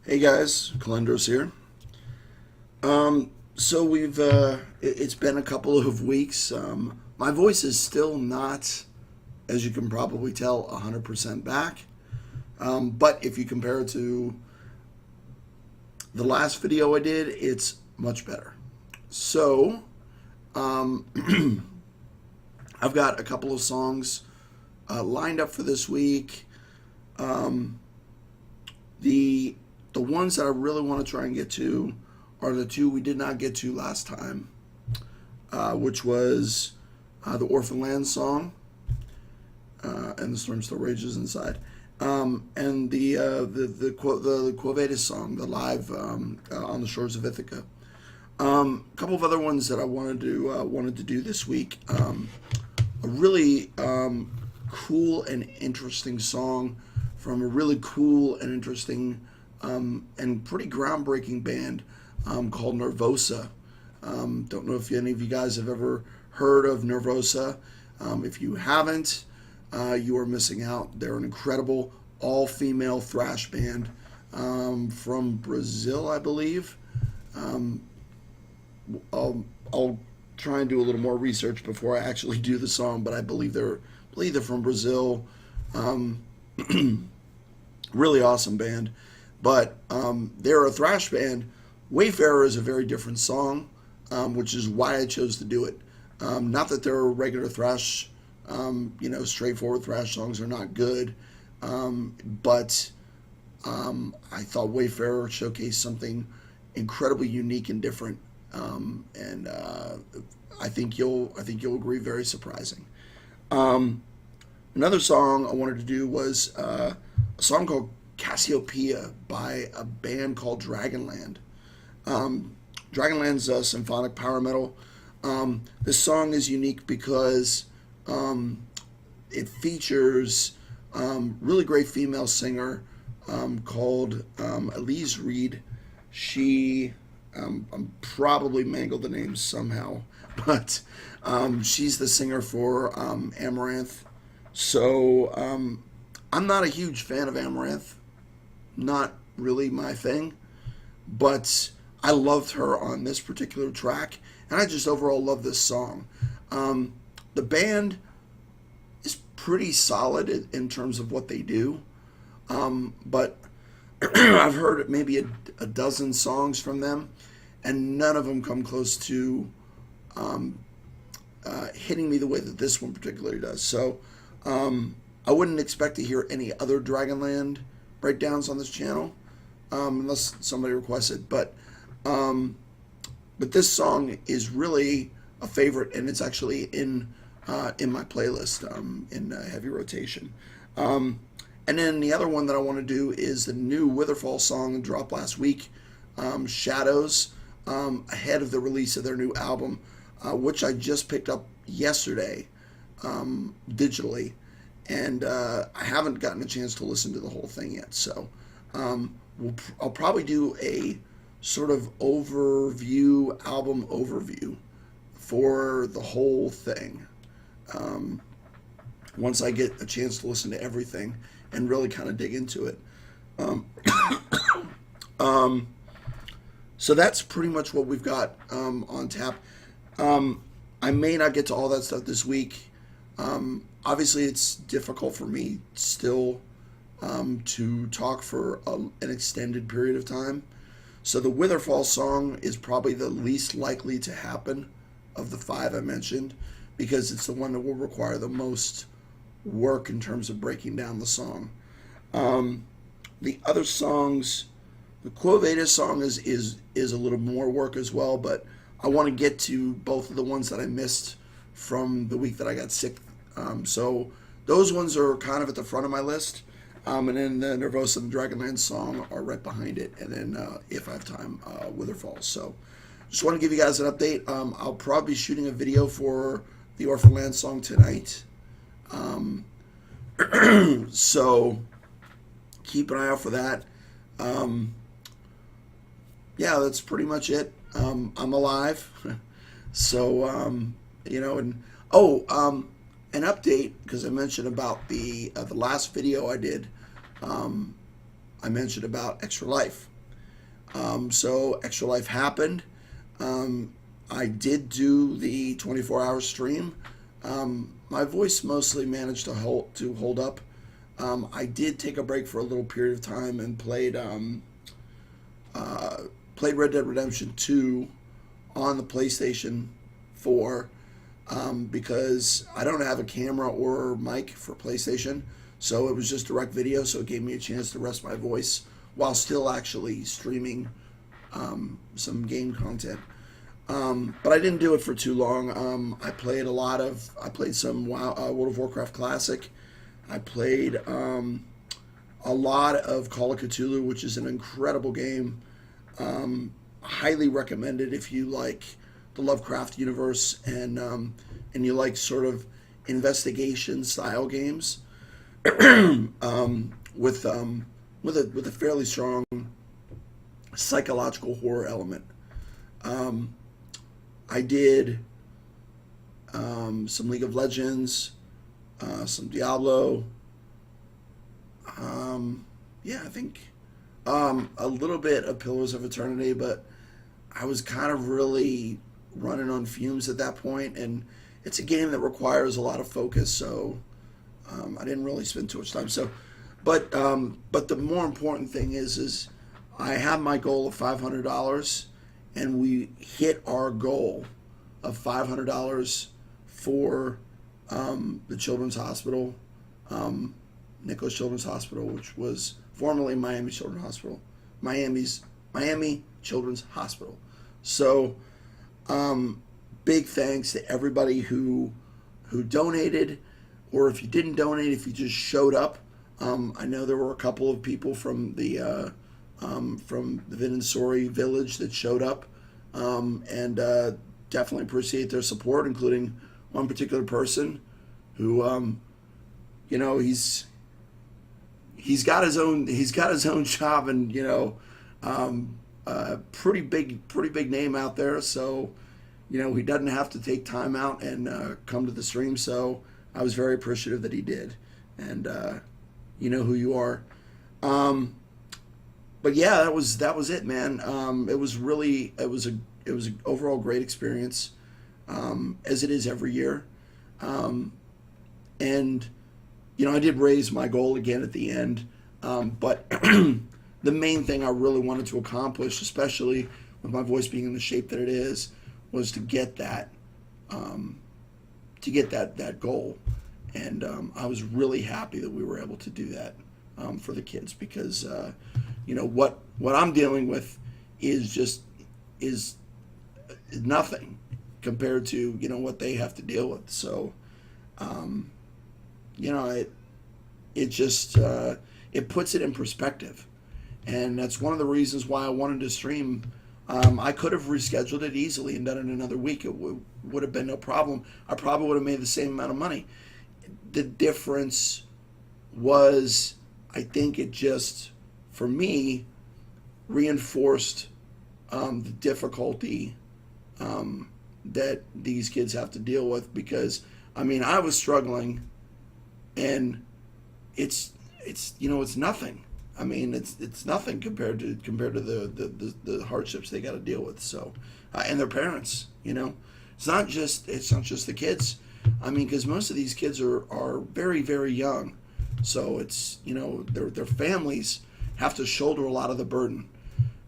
Hey guys, Calendros here. So it's been a couple of weeks. My voice is still not, as you can probably tell, 100% back. But if you compare it to the last video I did, it's much better. So, um, I've got a couple of songs lined up for this week. Um, the the ones that I really want to try and get to are the two we did not get to last time, which was the Orphaned Land song, and the storm still rages inside, and the Quo Vadis song, the live on the shores of Ithaca. A couple of other ones that I wanted to do this week. A really cool and interesting song from a really cool and interesting and pretty groundbreaking band called Nervosa. Don't know if any of you guys have ever heard of Nervosa. If you haven't, you are missing out. They're an incredible all-female thrash band from Brazil, I believe. I'll try and do a little more research before I actually do the song, but I believe they're from Brazil. Really awesome band, but they're a thrash band. Wayfarer is a very different song, which is why I chose to do it. Not that their regular thrash, straightforward thrash songs are not good, but I thought Wayfarer showcased something incredibly unique and different, and I think you'll agree, very surprising. Another song I wanted to do was a song called Cassiopeia by a band called Dragonland. Dragonland's symphonic power metal. This song is unique because it features really great female singer called Elise Reed. She, I'm probably mangled the name somehow, but she's the singer for Amaranth. So I'm not a huge fan of Amaranth, not really my thing, but I loved her on this particular track, and I just overall love this song. The band is pretty solid in terms of what they do, but I've heard maybe a dozen songs from them, and none of them come close to hitting me the way that this one particularly does. So I wouldn't expect to hear any other Dragonland breakdowns on this channel, unless somebody requests it. But this song is really a favorite, and it's actually in my playlist in heavy rotation. And then the other one that I want to do is the new Witherfall song that dropped last week, Shadows, ahead of the release of their new album, which I just picked up yesterday digitally, and I haven't gotten a chance to listen to the whole thing yet. So I'll probably do a sort of album overview for the whole thing once I get a chance to listen to everything and really kind of dig into it. So that's pretty much what we've got on tap. I may not get to all that stuff this week. Obviously, it's difficult for me still to talk for an extended period of time. So the Witherfall song is probably the least likely to happen of the five I mentioned, because it's the one that will require the most work in terms of breaking down the song. The other songs, the Quo Vadis song is a little more work as well, but I want to get to both of the ones that I missed from the week that I got sick. So those ones are kind of at the front of my list. And then the Nervosa and the Dragonland song are right behind it. And then, if I have time, Witherfall. So just want to give you guys an update. I'll probably be shooting a video for the Orphaned Land song tonight. So keep an eye out for that. Yeah, that's pretty much it. I'm alive. So, an update, because I mentioned about the last video I did. I mentioned about Extra Life. So Extra Life happened. I did do the 24-hour stream. My voice mostly managed to hold up. I did take a break for a little period of time and played Red Dead Redemption 2 on the PlayStation 4 because I don't have a camera or mic for PlayStation, so it was just direct video, so it gave me a chance to rest my voice while still actually streaming some game content. But I didn't do it for too long. I played some World of Warcraft Classic. I played a lot of Call of Cthulhu, which is an incredible game. Highly recommended if you like the Lovecraft universe and you like sort of investigation style games with a fairly strong psychological horror element. I did some League of Legends, some Diablo. I think a little bit of Pillars of Eternity, but I was kind of really running on fumes at that point, and it's a game that requires a lot of focus, so I didn't really spend too much time. But the more important thing is I have my goal of $500, and we hit our goal of $500 for the Children's Hospital, Nicholas Children's Hospital, which was formerly Miami Children's Hospital. So, big thanks to everybody who donated, or if you didn't donate, if you just showed up. I know there were a couple of people from the Vinensori village that showed up, and definitely appreciate their support, including one particular person who, he's got his own job, and pretty big name out there. So, he doesn't have to take time out and come to the stream. So I was very appreciative that he did, and you know who you are. But yeah, that was it, man. It was an overall great experience, as it is every year. And I did raise my goal again at the end, but the main thing I really wanted to accomplish, especially with my voice being in the shape that it is, was to get that goal. And I was really happy that we were able to do that for the kids, because what I'm dealing with is nothing compared to what they have to deal with. So it puts it in perspective, and that's one of the reasons why I wanted to stream. I could have rescheduled it easily and done it another week. It would have been no problem. I probably would have made the same amount of money. The difference was, I think it just, for me, reinforced the difficulty that these kids have to deal with, because I was struggling, and it's nothing. It's nothing compared to the hardships they got to deal with. So, and their parents, it's not just the kids. Because most of these kids are very, very young, so it's their families have to shoulder a lot of the burden,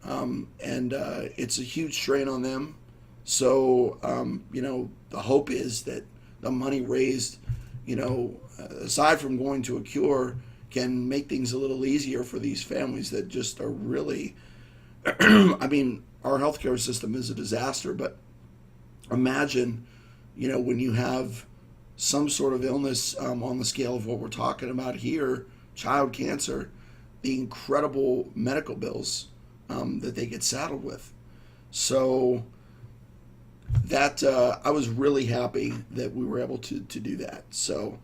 and it's a huge strain on them. So the hope is that the money raised, aside from going to a cure, can make things a little easier for these families that just are really, our healthcare system is a disaster, but imagine, when you have some sort of illness on the scale of what we're talking about here, child cancer, the incredible medical bills that they get saddled with. So that I was really happy that we were able to do that. So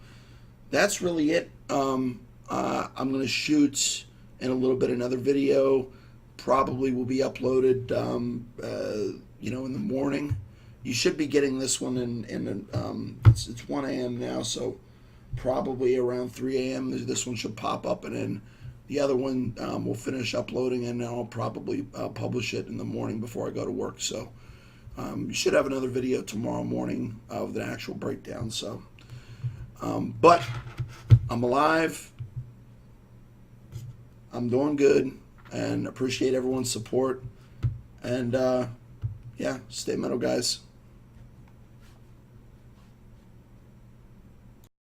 that's really it. I'm going to shoot in a little bit another video. Probably will be uploaded, in the morning. You should be getting this one it's 1 a.m. now, so probably around 3 a.m. this one should pop up, and then the other one we'll finish uploading, and I'll probably publish it in the morning before I go to work. So you should have another video tomorrow morning with an actual breakdown. So, but I'm alive. I'm doing good, and appreciate everyone's support. And yeah, stay metal, guys.